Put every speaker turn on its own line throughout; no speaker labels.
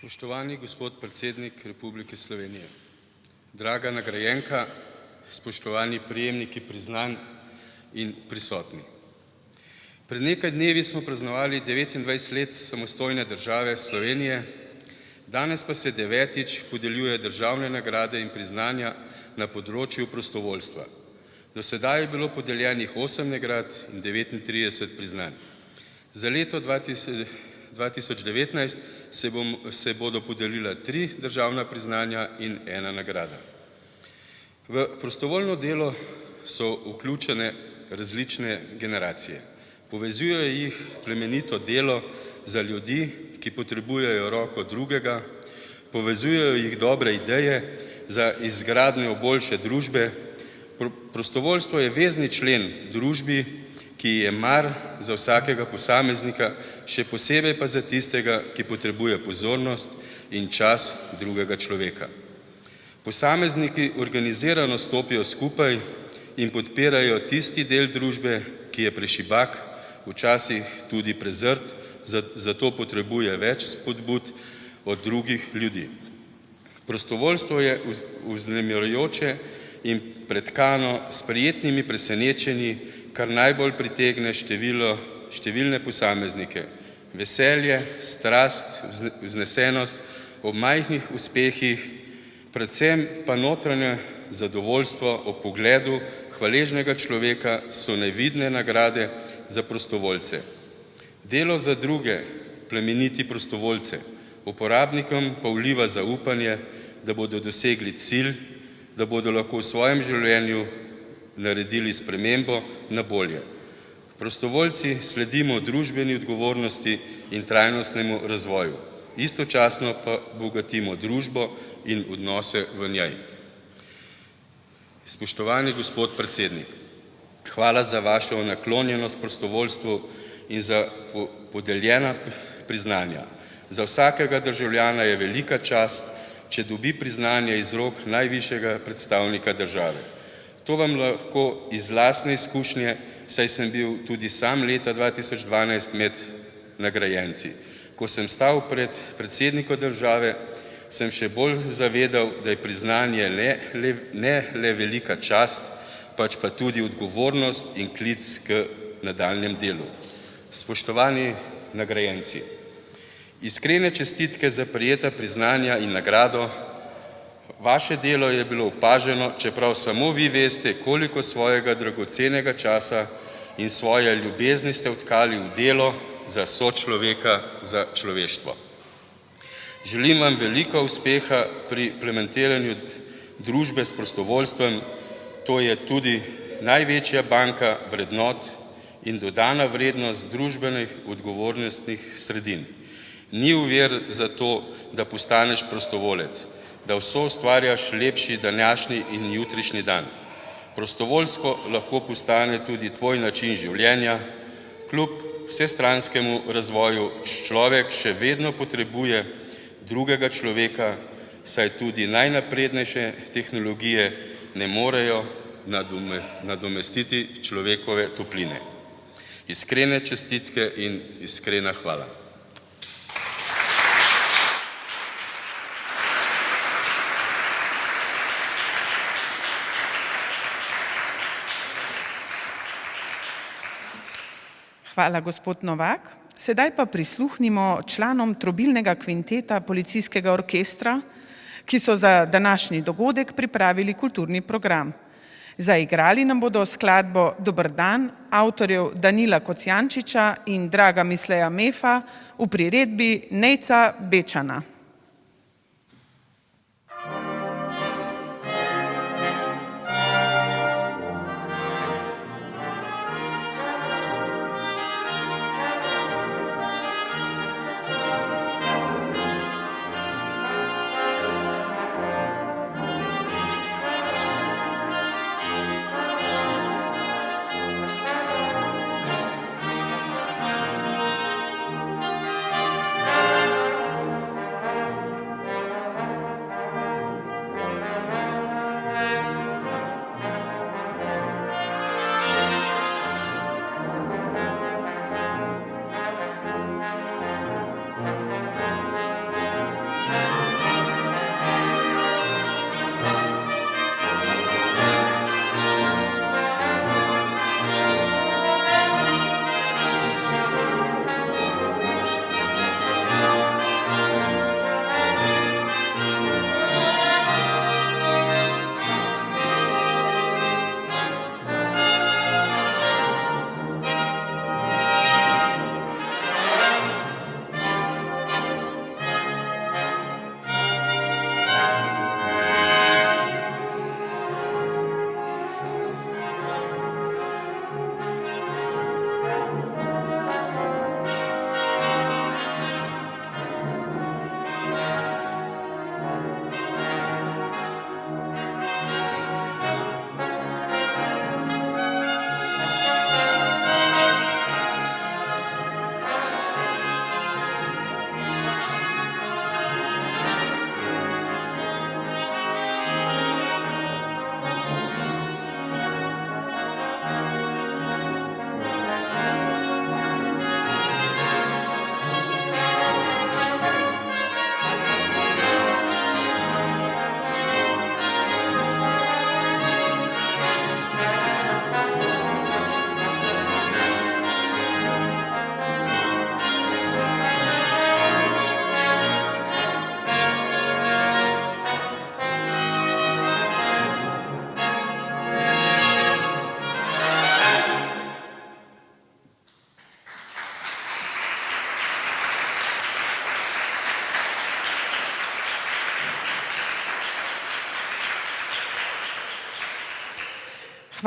Spoštovani gospod predsednik Republike Slovenije, draga nagrajenka, spoštovani prejemniki priznanj in prisotni. Pred nekaj dnevi smo praznovali 29 let samostojne države Slovenije, danes pa se 9. podeljuje državne nagrade in priznanja na področju prostovoljstva. Do sedaj je bilo podeljenih 8 nagrad in 39 priznanj. Za leto 2019 se bodo podelila 3 državna priznanja in 1 nagrada. V prostovoljno delo so vključene različne generacije. Povezujejo jih plemenito delo za ljudi, ki potrebujejo roko drugega, povezujejo jih dobre ideje za izgradnjo boljše družbe. Prostovoljstvo je vezni člen družbi, ki je mar za vsakega posameznika, še posebej pa za tistega, ki potrebuje pozornost in čas drugega človeka. Posamezniki organizirano stopijo skupaj in podpirajo tisti del družbe, ki je prešibak, včasih tudi prezrt, zato potrebuje več spodbud od drugih ljudi. Prostovoljstvo je vznemirjajoče in pretkano s prijetnimi presenečenji, kar najbolj pritegne številne posameznike. Veselje, strast, vznesenost ob majhnih uspehih, predvsem pa notranje zadovoljstvo ob pogledu hvaležnega človeka so nevidne nagrade za prostovoljce. Delo za druge, plemeniti prostovoljce, uporabnikom pa vliva zaupanje, da bodo dosegli cilj, da bodo lahko v svojem življenju naredili spremembo na bolje. Prostovoljci sledimo družbeni odgovornosti in trajnostnemu razvoju, istočasno pa bogatimo družbo in odnose v njej. Spoštovani gospod predsednik, hvala za vašo naklonjenost prostovoljstvu in za podeljena priznanja. Za vsakega državljana je velika čast, če dobi priznanje iz rok najvišjega predstavnika države. To vam lahko iz lastne izkušnje, saj sem bil tudi sam leta 2012 med nagrajenci. Ko sem stal pred predsednikom države, sem še bolj zavedal, da je priznanje ne le velika čast, pač pa tudi odgovornost in klic k nadaljnjem delu. Spoštovani nagrajenci, iskrene čestitke za prejeta priznanja in nagrado. Vaše delo je bilo opaženo, čeprav samo vi veste, koliko svojega dragocenega časa in svoje ljubezni ste vtkali v delo za sočloveka, za človeštvo. Želim vam veliko uspeha pri implementiranju družbe s prostovoljstvom. To je tudi največja banka vrednot in dodana vrednost družbenih odgovornostnih sredin. Ni ovir za to, da postaneš prostovoljec, da vso ustvarjaš lepši današnji in jutrišnji dan. Prostovoljsko lahko postane tudi tvoj način življenja. Kljub vsestranskemu razvoju človek še vedno potrebuje drugega človeka, saj tudi najnaprednejše tehnologije ne morejo nadomestiti človekove topline. Iskrene čestitke in iskrena hvala.
Hvala, gospod Novak. Sedaj pa prisluhnimo članom trobilnega kvinteta policijskega orkestra, ki so za današnji dogodek pripravili kulturni program. Zaigrali nam bodo skladbo Dober dan avtorjev Danila Kocjančiča in Draga Misleja Mefa v priredbi Nejca Bečana.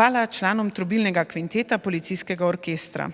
Hvala članom trobilnega kvinteta Policijskega orkestra.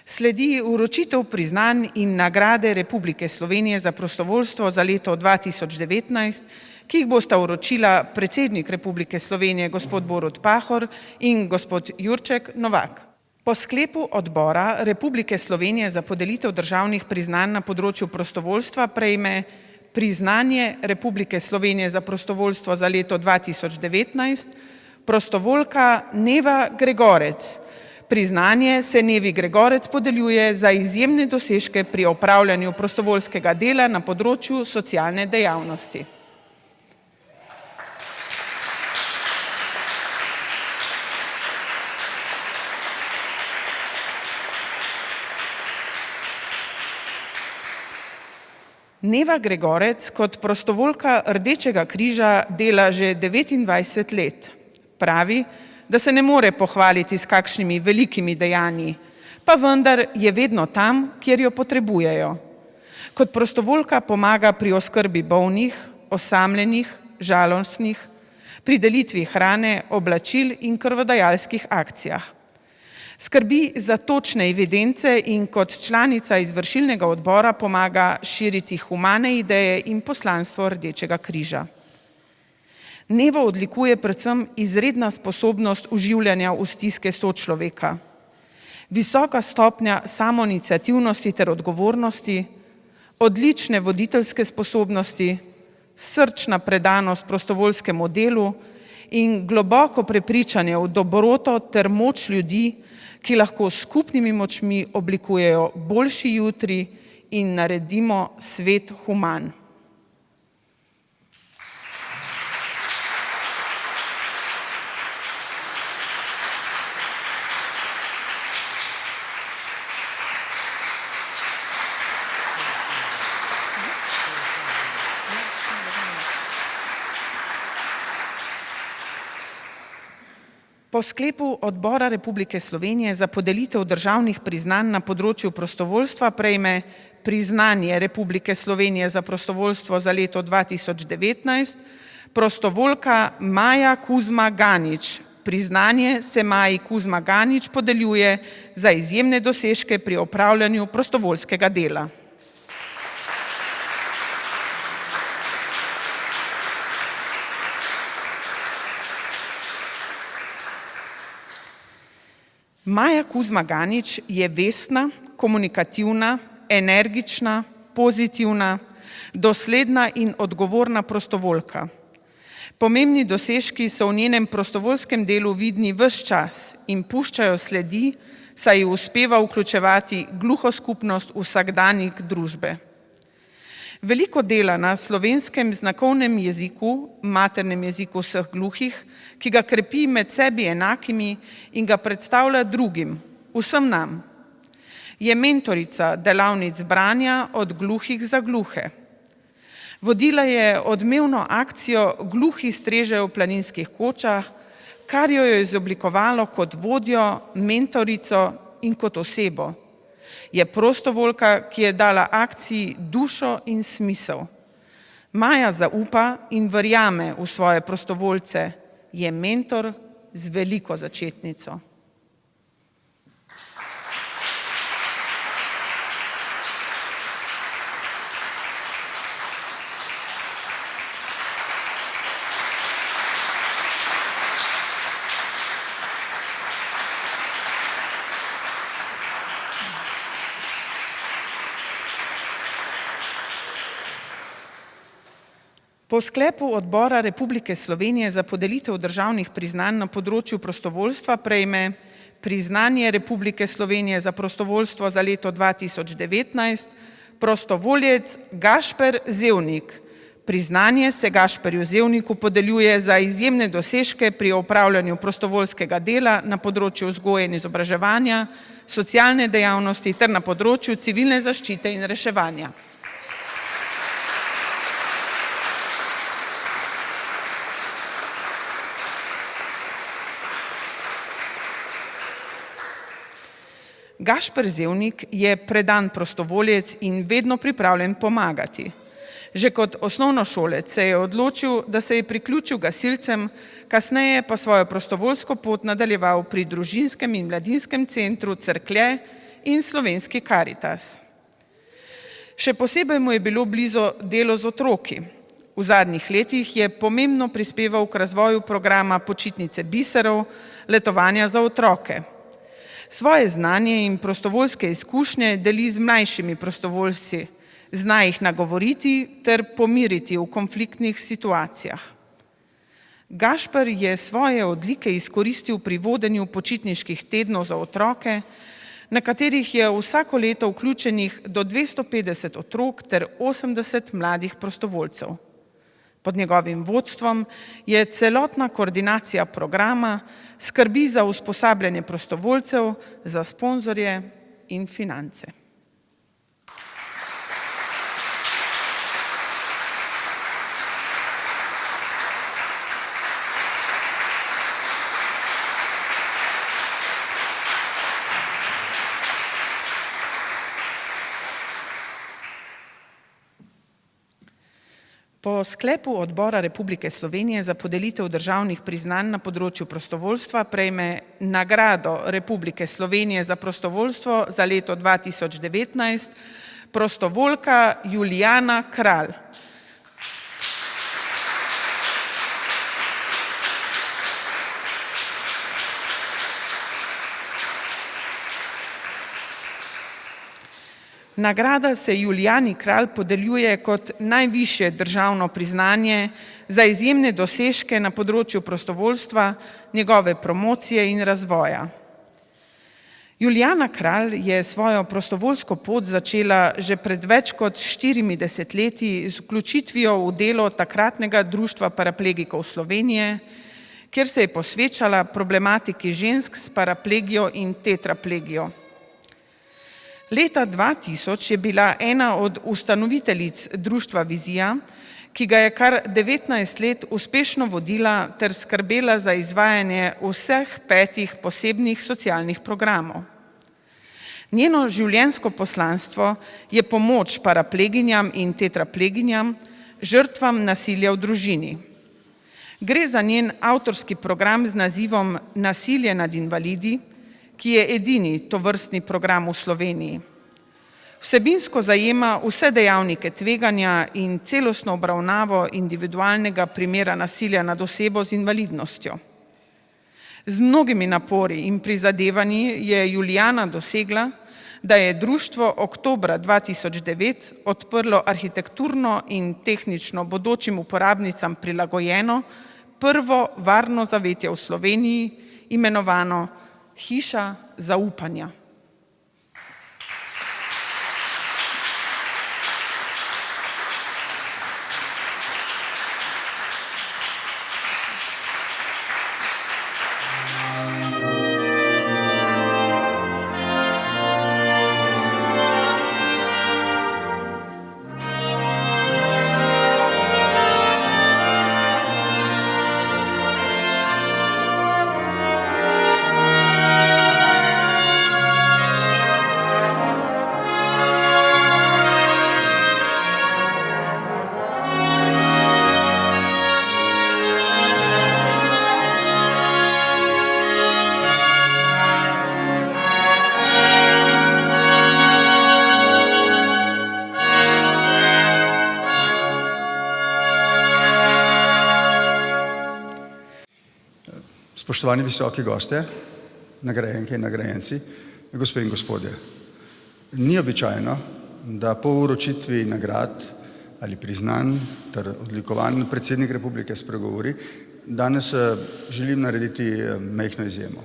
Sledi uročitev priznanj in nagrade Republike Slovenije za prostovoljstvo za leto 2019, ki jih bosta uročila predsednik Republike Slovenije gospod Borut Pahor in gospod Jurček Novak. Po sklepu odbora Republike Slovenije za podelitev državnih priznanj na področju prostovoljstva prejme priznanje Republike Slovenije za prostovoljstvo za leto 2019 prostovoljka Neva Gregorec. Priznanje se Nevi Gregorec podeljuje za izjemne dosežke pri opravljanju prostovoljskega dela na področju socialne dejavnosti. Neva Gregorec kot prostovoljka Rdečega križa dela že 29 let. Pravi, da se ne more pohvaliti s kakšnimi velikimi dejanji, pa vendar je vedno tam, kjer jo potrebujejo. Kot prostovoljka pomaga pri oskrbi bolnih, osamljenih, žalostnih, pri delitvi hrane, oblačil in krvodajalskih akcijah. Skrbi za točne evidence in kot članica izvršilnega odbora pomaga širiti humane ideje in poslanstvo Rdečega križa. Nevo odlikuje predvsem izredna sposobnost uživljanja v stiske sočloveka, visoka stopnja samoiniciativnosti ter odgovornosti, odlične voditeljske sposobnosti, srčna predanost prostovoljskemu delu in globoko prepričanje v dobroto ter moč ljudi, ki lahko s skupnimi močmi oblikujejo boljši jutri in naredimo svet human. Po sklepu odbora Republike Slovenije za podelitev državnih priznanj na področju prostovoljstva prejme priznanje Republike Slovenije za prostovoljstvo za leto 2019 prostovoljka Maja Kuzma Ganič. Priznanje se Maji Kuzma Ganič podeljuje za izjemne dosežke pri opravljanju prostovoljskega dela. Maja Kuzma Ganič je vestna, komunikativna, energična, pozitivna, dosledna in odgovorna prostovoljka. Pomembni dosežki so v njenem prostovoljskem delu vidni ves čas in puščajo sledi, saj ji uspeva vključevati gluho skupnost v vsakdanjik družbe. Veliko dela na slovenskem znakovnem jeziku, maternem jeziku vseh gluhih, ki ga krepi med sebi enakimi in ga predstavlja drugim, vsem nam. Je mentorica delavnic branja od gluhih za gluhe. Vodila je odmevno akcijo Gluhi strežejo v planinskih kočah, kar jo je izoblikovalo kot vodjo, mentorico in kot osebo. Je prostovoljka, ki je dala akciji dušo in smisel. Maja zaupa in verjame v svoje prostovoljce, je mentor z veliko začetnico. Po sklepu odbora Republike Slovenije za podelitev državnih priznanj na področju prostovoljstva prejme priznanje Republike Slovenije za prostovoljstvo za leto 2019 prostovoljec Gašper Zevnik. Priznanje se Gašperju Zevniku podeljuje za izjemne dosežke pri opravljanju prostovoljskega dela na področju vzgoje in izobraževanja, socialne dejavnosti ter na področju civilne zaščite in reševanja. Gašper Zevnik je predan prostovoljec in vedno pripravljen pomagati. Že kot osnovnošolec se je odločil, da se je priključil gasilcem, kasneje pa svojo prostovoljsko pot nadaljeval pri družinskem in mladinskem centru Cerklje in Slovenski Karitas. Še posebej mu je bilo blizu delo z otroki. V zadnjih letih je pomembno prispeval k razvoju programa Počitnice biserov, letovanja za otroke. Svoje znanje in prostovoljske izkušnje deli z mlajšimi prostovoljci, zna jih nagovoriti ter pomiriti v konfliktnih situacijah. Gašper je svoje odlike izkoristil pri vodenju počitniških tednov za otroke, na katerih je vsako leto vključenih do 250 otrok ter 80 mladih prostovoljcev. Pod njegovim vodstvom je celotna koordinacija programa, skrbi za usposabljanje prostovoljcev, za sponzorje in finance. Po sklepu Odbora Republike Slovenije za podelitev državnih priznanj na področju prostovoljstva prejme nagrado Republike Slovenije za prostovoljstvo za leto 2019 prostovoljka Julijana Kralj. Nagrada se Julijani Kralj podeljuje kot najvišje državno priznanje za izjemne dosežke na področju prostovoljstva, njegove promocije in razvoja. Julijana Kralj je svojo prostovoljsko pot začela že pred več kot 4 desetletji z vključitvijo v delo takratnega Društva paraplegikov Slovenije, kjer se je posvečala problematiki žensk s paraplegijo in tetraplegijo. Leta 2000 je bila ena od ustanoviteljic društva Vizija, ki ga je kar 19 let uspešno vodila ter skrbela za izvajanje vseh 5 posebnih socialnih programov. Njeno življenjsko poslanstvo je pomoč parapleginjam in tetrapleginjam, žrtvam nasilja v družini. Gre za njen avtorski program z nazivom Nasilje nad invalidi, ki je edini tovrstni program v Sloveniji. Vsebinsko zajema vse dejavnike tveganja in celostno obravnavo individualnega primera nasilja nad osebo z invalidnostjo. Z mnogimi napori in prizadevanji je Julijana dosegla, da je društvo oktobra 2009 odprlo arhitekturno in tehnično bodočim uporabnicam prilagojeno prvo varno zavetje v Sloveniji, imenovano Hiša zaupanja.
Spoštovani visoki gostje, nagrajenke in nagrajenci, gospe in gospodje. Ni običajno, da po vročitvi nagrad ali priznanj ter odlikovanj predsednik Republike spregovori. Danes želim narediti majhno izjemo.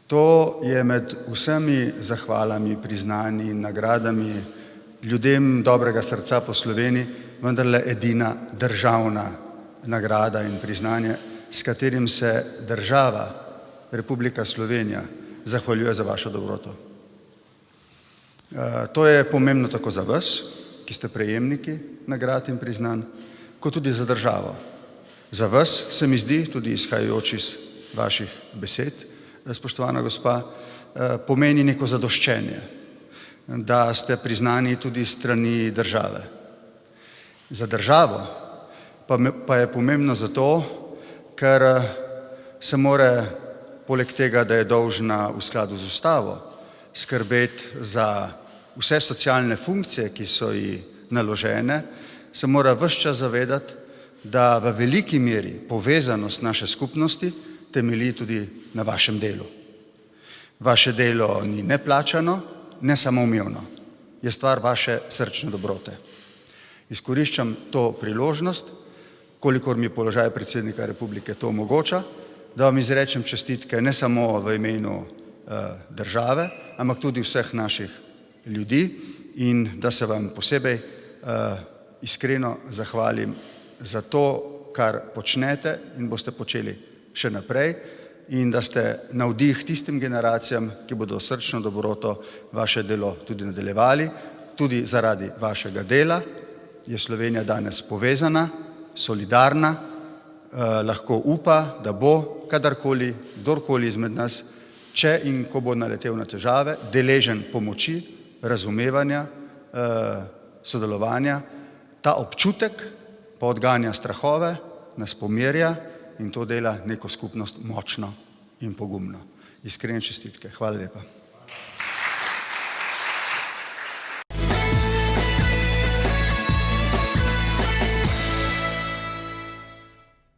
To je med vsemi zahvalami, priznanji in nagradami ljudem dobrega srca po Sloveniji vendarle edina državna nagrada in priznanje, s katerim se država Republika Slovenija zahvaljuje za vašo dobroto. To je pomembno tako za vas, ki ste prejemniki nagrad in priznanj, kot tudi za državo. Za vas se mi zdi, tudi izhajajoč iz vaših besed, spoštovana gospa, pomeni neko zadoščenje, da ste priznani tudi strani države. Za državo pa je pomembno zato, ker se mora poleg tega, da je dolžna v skladu z ustavo skrbeti za vse socialne funkcije, ki so ji naložene, se mora ves čas zavedati, da v veliki meri povezanost naše skupnosti temelji tudi na vašem delu. Vaše delo ni neplačano, ne samoumevno, je stvar vaše srčne dobrote. Izkoriščam to priložnost, kolikor mi položaj predsednika republike to omogoča, da vam izrečem čestitke ne samo v imenu države, ampak tudi vseh naših ljudi in da se vam posebej iskreno zahvalim za to, kar počnete in boste počeli še naprej in da ste navdih tistim generacijam, ki bodo srčno dobroto vaše delo tudi nadaljevali. Tudi zaradi vašega dela je Slovenija danes povezana, solidarna, lahko upa, da bo kadarkoli, kdorkoli izmed nas, če in ko bo naletel na težave, deležen pomoči, razumevanja, sodelovanja. Ta občutek pa odganja strahove, nas pomirja in to dela neko skupnost močno in pogumno. Iskrene čestitke. Hvala lepa.